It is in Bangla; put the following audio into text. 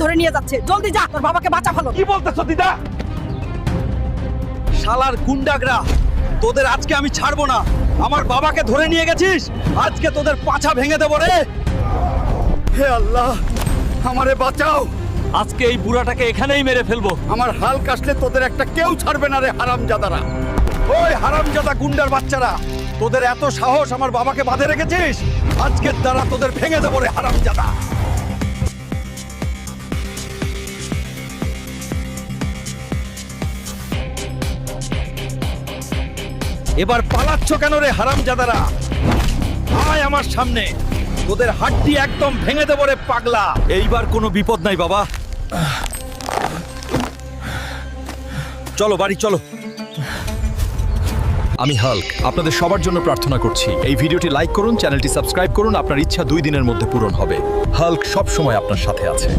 ধরে নিয়ে যাচ্ছে। জলদি যা, তোর বাবাকে বাঁচা ভালো। কি বলতেছো দিদা? শালার গুন্ডাগরা, তোদের আজকে আমি ছাড়বো না। আমার বাবাকে ধরে নিয়ে গেছিস, আজকে তোদের পাছা ভেঙে দেবো রে। হে আল্লাহ, আমারে বাঁচাও। আজকে এই বুড়াটাকে এখানেই মেরে ফেলবো। আমার হাল কাশলে তোদের একটা কেউ ছাড়বে না রে হারামজাদারা। ওই হারামজাদা গুন্ডার বাচ্চারা, তোদের এত সাহস আমার বাবাকে বাঁধে রেখেছিস, আজকের দ্বারা তোদের ভেঙে দেবো রে হারামজাদা। এবার পালাচ্ছ কেন রে হারামজাদারা? আয় আমার সামনে, তোদের হাড্ডি একদম ভেঙে দেবো রে পাগলা। এইবার কোনো বিপদ নাই বাবা, চলো বাড়ি চলো। আমি হাল্ক আপনাদের সবার জন্য প্রার্থনা করছি, এই ভিডিওটি লাইক করুন, চ্যানেলটি সাবস্ক্রাইব করুন। আপনার ইচ্ছা 2 দিনের মধ্যে পূরণ হবে। হাল্ক সব সময় আপনার সাথে আছে।